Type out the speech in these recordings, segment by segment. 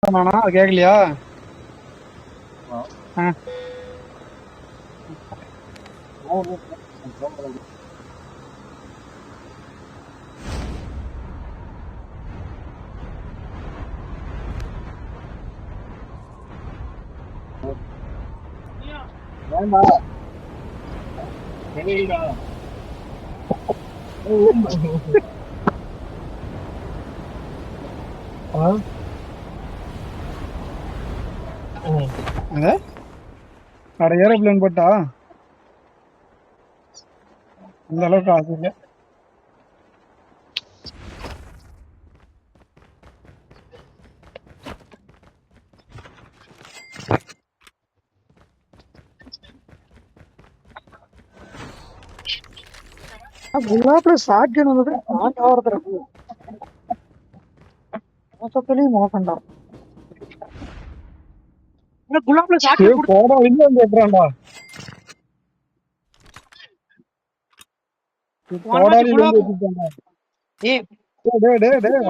நானா அது கேட்கலையா? ஆ. ஏண்டா சரிடா அது அட ஏரோப்ளேன் போட்டா அந்த அளவுக்கு ஆசை இல்லை. குலாப்ல ஷாட்கன் வந்து நாட் ஆகிறதுக்கு மோசத்துலயும் மோசம்டா. குலாப்ல ஷாட்கன் போடா இல்ல கேட்கறான்டா. கோடாலி இருந்து வச்சுட்டாங்க.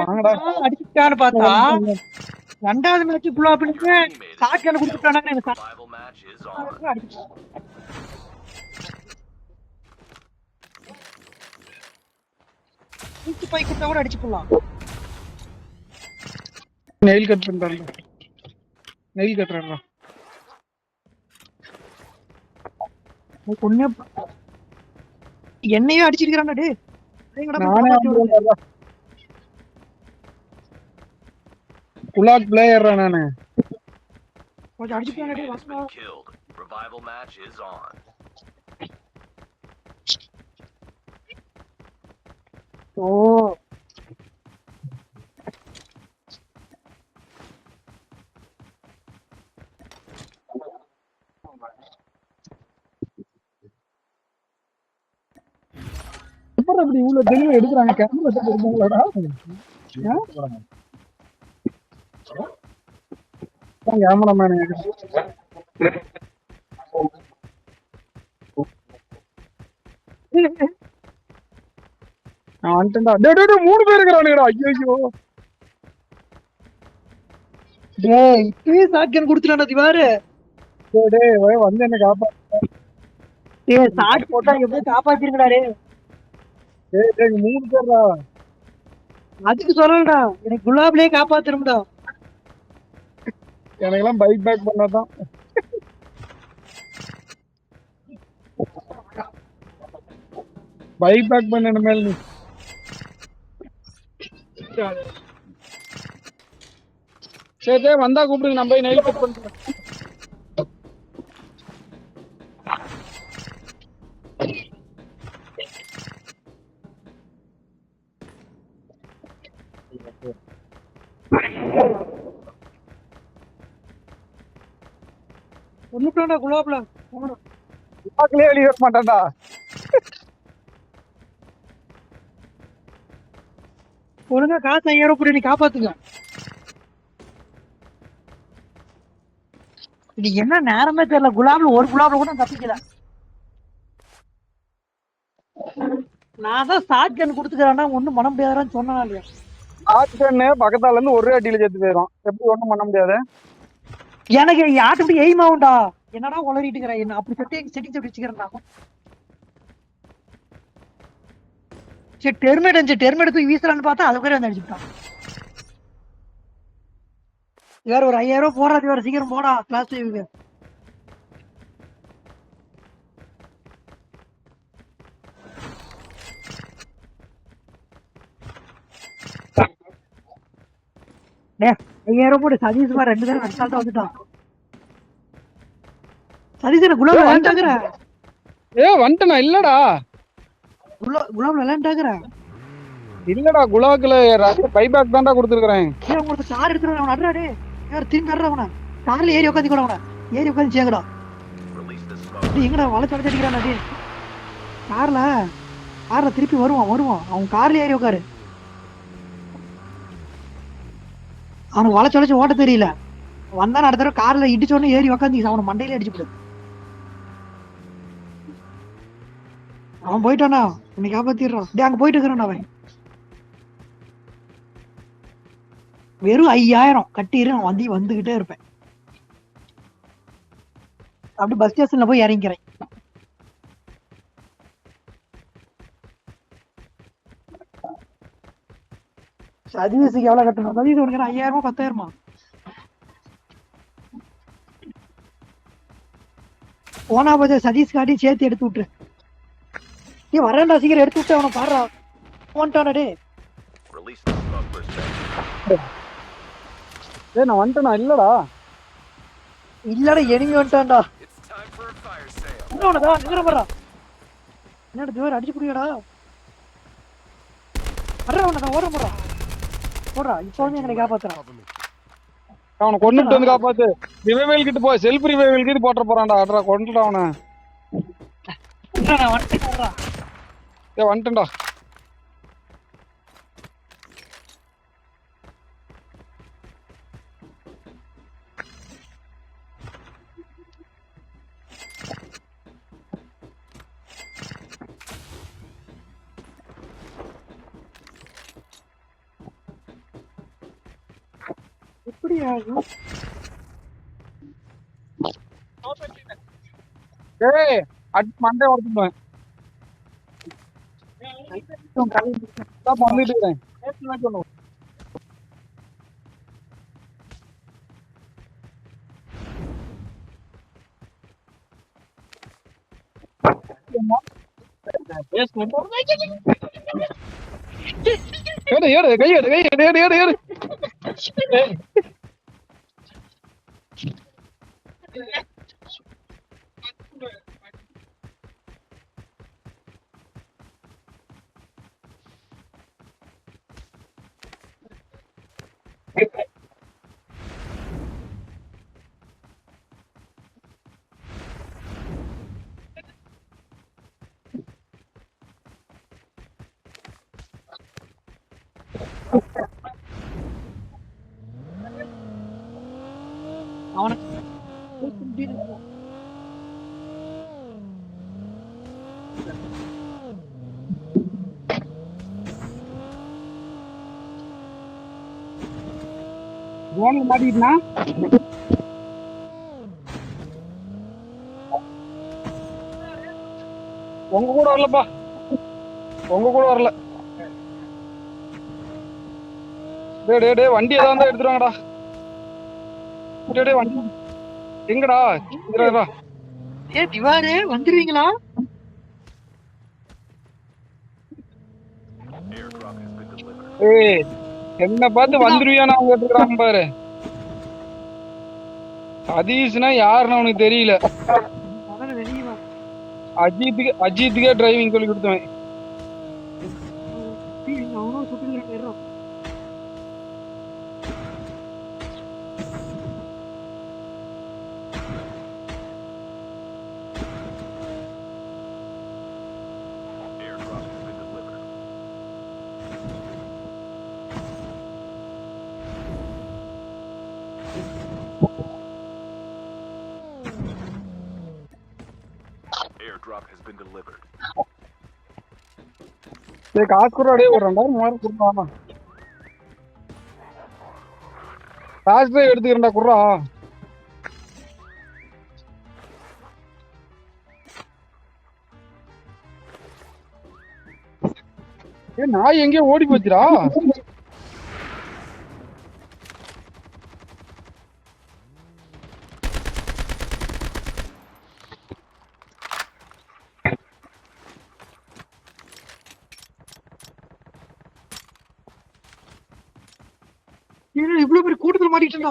வாங்கடா அடிச்சுட்டான்னு பார்த்தா ரெண்டாவது மேட்ச் குலாப்னுக்கு ஷாட்கன் கொடுத்துட்டானாங்க. பைக் கொடுத்தா கூட அடிச்சு போடலாம். நெயில் கட் பண்றாங்க. நெயில் கட்டுறாங்க. பொண்ணு என்னையும் அடிச்சிருக்கிறான்டா டே. நானே குலாக் பிளேயர் நானு கொஞ்சம் அடிச்சுட்டான்டா டே. வாசமா ஓ அப்படி இவ்வளவு தெளிவா எடுக்கிறாங்க. Camera set எடுப்பாங்களாடா? கேமராமேன் நான் வந்துட்டேன்டா. டேய் டேய் 3 பேர் இருக்கறானுங்கடா. ஐயோ டேய் இப்பவே ஷாட்கன் கொடுத்துட்டான்டா திவாரு. டேய் டேய் வந்து என்ன காப்பாத்து. டேய் ஷாட் போட்டா எப்படி காப்பாத்திருக்கடா டேய். டேய் டேய் 3 பேர்டா. அதுக்கு சொல்லலடா. எனக்கு குலாப்லயே காப்பாத்திரும்டா. எனக்கெல்லாம் பைக் பேக் பண்ணாதான். பைக் பேக் பண்ண மேல நீ சரி வந்தா கூப்பிடுங்க. நம்ம போய் நெயில் கட் பண்றோம். ஒண்ணுட்டான்டா குலாப்ல. குலாக்லயே வெளியே வர மாட்டான்டா. ஒழுங்கா காசு 5000 ரூபாய் நீ காப்பாத்துங்க. இது என்ன நேரமே தெரியல. குலாப்ல ஒரு குலாப்ல கூட தப்பிக்கல. நான் தான் ஷாட்கன் கொடுத்துக்கிறேன்னா ஒண்ணும் பண்ண முடியாதுன்னு சொன்னா இல்லையா? ஷாட்கன்னு பக்கத்தால இருந்து ஒரே அடியில செத்து போயிடும். எப்படி ஒண்ணும் பண்ண முடியாது. எனக்கு ஆட்டோமேட்டிக் எய்ம் ஆகும்டா. என்னடா உளறிட்டு இருக்கிற? என்ன அப்படி செட்டிங்ஸ் எப்படி வச்சுக்கிறேன்டா. சரி டெர்மேட் தூக்கி வீசலான்னு பார்த்தா அதுக்குள்ளே வந்து அடிச்சுட்டான். வேற ஒரு 5000 ரூபாய் போடுறது. வேற சீக்கிரம் போடா கிளாஸ் டைமுக்கு. டே 5000 ரூபாய் போட்டு சதீஷ் மாதிரி 2 பேரும் அசால்ட்டா வந்துட்டான். சதீஷ் குலாப் விளையாண்டாக்குற. வந்துட்டா இல்லடா. குலாப் விளையாண்டாக்குற இல்லடா. குலாக்ல பைபேக் தான்டா கொடுத்துருக்கேன். உங்களுக்கு கார் எடுத்துட்டு அவன் அட்ரா டே. யார் திரும்பி அட்ரா அவனை. கார்ல ஏறி உட்காந்து கூட அவனை ஏறி உட்காந்து சேங்கடா. எங்கடா வளைச்சு அடிக்கிறான் டே. கார்ல திருப்பி வருவான் அவன் கார்ல ஏறி உட்காரு. அவனுக்கு வளைச்சு ஓட்ட தெரியல. வந்தா அடுத்த தடவை கார்ல இடிச்சோன்னு ஏறி உக்காந்து அவனை மண்டையில அடிச்சு போடு. அவன் போயிட்டானா இன்னைக்கு காப்பாத்திடுறான். டே அங்க போயிட்டு இருக்கிறான் அவன். வெறும் 5000 கட்டிரு, நான் வந்துகிட்டே இருப்பேன். அப்படி பஸ் ஸ்டேஷன்ல போய் இறங்கிக்கிறேன். சதீஷுக்கு எவ்வளவு கட்டணும்? சதீஷ் உனக்கு 5000 10,000? போனா போது சதீஷ் காட்டி சேர்த்து எடுத்து விட்டுரு. நீ வரேன்டா, சீக்கிரம் எடுத்து விட்டு அவனை பாடுறா. போன்ட்டானே. டேய் நான் வந்துட்டேனா? இல்லடா. இல்லடா, எனிமி வந்துட்டான்டா. என்னடா நிக்கிற பாடுறா. என்னடா ஜோர் அடிச்சு புடிங்கடா. வர்றா ஓட போடுறா. போடுறா, இப்போ வந்து எங்களை காப்பாத்துறான். அவனை கொண்டுட்டு வந்து காப்பாத்து. ரிவைவல் கிட்ட போய் செல்ஃப் ரிவைவல் கிட்ட போட்டுற போறான்டா. அட்ரா கொண்டுடா அவனை. வந்துட்டேன்டா. எப்படி ஆகும்? டேய் மண்டே உடச்சுடுவேன். பண்ணிட்டு இருக்கேன். ஏடு ஏடு கை எடு கை எடு ஏடு ஏடு ஏடு. அவனுக்கு மாட்டிக்கிட்டா. உங்க கூட வரலப்பா. உங்க கூட வரல. டே வண்டி ஏதாவது இருந்தா எடுத்துருவாங்கடா. டே வண்டி எங்கடா? திவாரு வந்துருவீங்களா? ஏய் என்ன பார்த்து வந்துருவியா? நான் கேட்டுக்கிறான் பாரு. சதீஷ்னா யாருன்னு அவனுக்கு தெரியல. அஜித்துக்கே டிரைவிங் சொல்லி கொடுத்தவன். காசு கூட ஒரு 2000 கொடுத்தா காசு எடுத்துக்கிறா குர்ரா. நாய் எங்கேயோ ஓடி போச்சுடா. இவ்வளவு பேர் கூட்டத்தில் மாட்டிக்கிட்டா.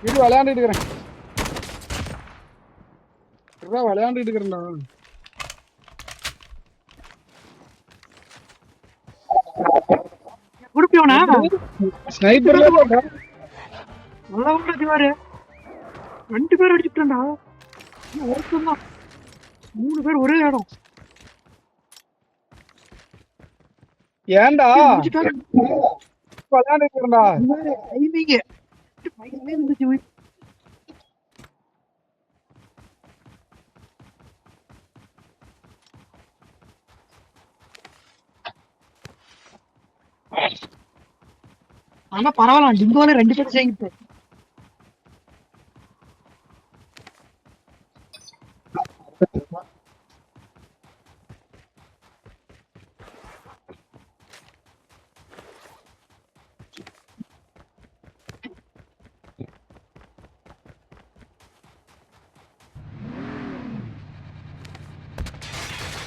இது விளையாண்டுட்டு இருக்கிறேன். விளையாண்டுட்டு இருக்கிறேன்டா. குடுப்பியவனா ஸ்னைப்பர்ல நல்லா உண்டா திவாரு. 2 பேர் அடிச்சுட்டான்டா. ஒருத்தன் தான் 3 பேர் ஒரே இடம். ஏன்டா விளையாண்டு இருக்கிறேன்டா. ஆனா பரவாயில்ல டிங்கோல 2 பேர் சேர்ந்து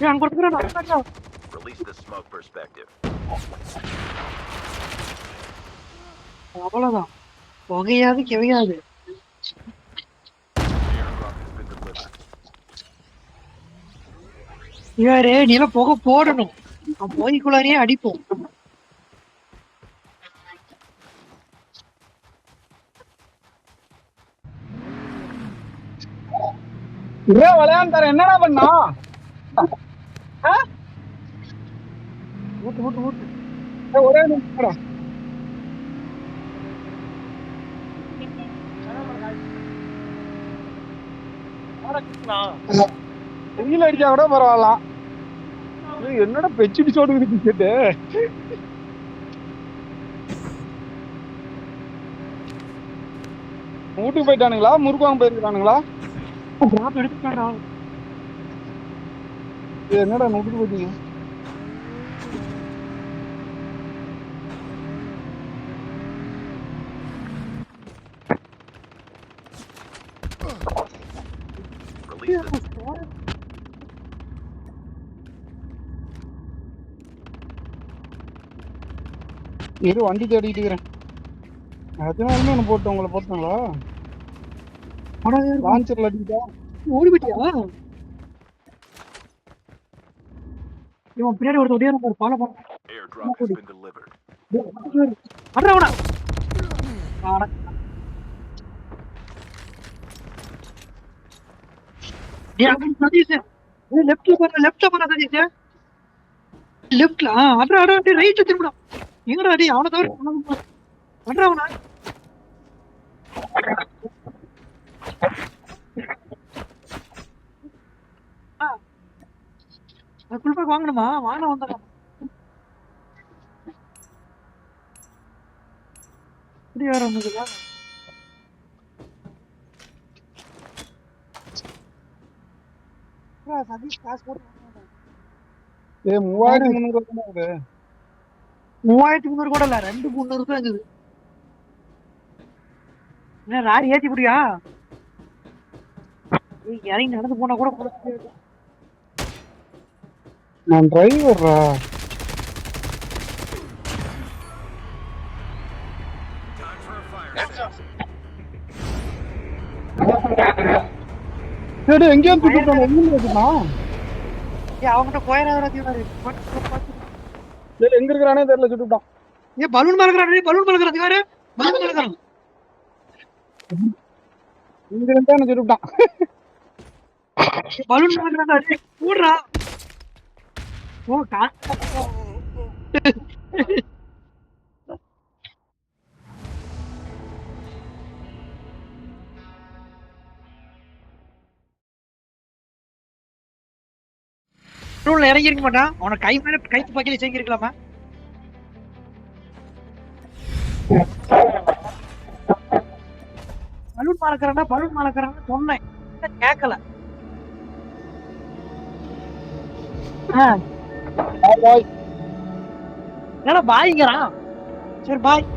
அங்க கொடுத்துறா. Release the smoke perspective. அவ்வளவுதான். புகையாது கிவையாது. Airdrop has been delivered. இவரு நீல புகை போடணும். போய்க்குள்ளாரியே அடிப்போம். இதே விளையாண்டு தர என்னடா பண்ணா? ஊட்டு ஊட்டு ஊட்டு. ஒரே நிமிஷம்டா. வெயில் அடிச்சா கூட பரவாயில்ல. என்னடா பெச்சுடி சோடு டிஷர்ட்டு. வீட்டுக்கு போயிட்டானுங்களா? முருகாங்க போயிருக்கானுங்களா? டிராப் எடுத்துட்டாடா. என்னடா நோட்டு போயிட்டீங்க? Release the இரு வண்டி தேடிட்டு இருக்கிறேன். அதனாலுமே ஒன்று போட்டு உங்களை போட்டாங்களா? லான்ச்சர்ல அடிக்கிட்டா ஓடி போயிட்டியா? இவன் பின்னாடி ஒரு ஒடியா நம்பர் ஃபாலோ பண்ண. airdrop has been delivered. அடடா. சதீஷ் லெஃப்ட்ல போற சதீஷ் லெஃப்ட்ல அடடா ரைட்ல திரும்புடா. எங்கடா அடி அவனை தவிர பண்றா அவனா? குளிப்பாக்கு வாங்கணுமா? வாங்க வந்தா இப்படி வேற ஒண்ணுங்களா? சதீஷ் காசு போட்டு 3300 3300 கூட இல்ல 2300 தான் இருக்குது. என்ன ராடி ஏத்தி புடியா? இறங்கி நடந்து போனா கூட நான் டிரைவர்ரா. Time for a fire sale. சரி எங்கேயோ சுட்டுட்டான். எங்க இருக்குண்ணா? அவங்ககிட்ட கோயராது எங்க இருக்கிறானே தெரியல, சுட்டுட்டான். ஏன் பலூன் மறக்கிறான். பலூன் மறக்கிறான் வேற பலூன் மறக்கிறான். இங்க இருந்தா என்ன சுட்டுட்டான். பலூன் மறக்கிறான் கூடுறா. ஓ இறங்கி இருக்க மாட்டான். அவனை கை மேல கை துப்பாக்கியில சேர்க்கி இருக்கலாமா? பலூன் மறக்கிறான் சொன்னேன் கேட்கல. என்னடா பாய்ங்கிறான். சரி பாய்.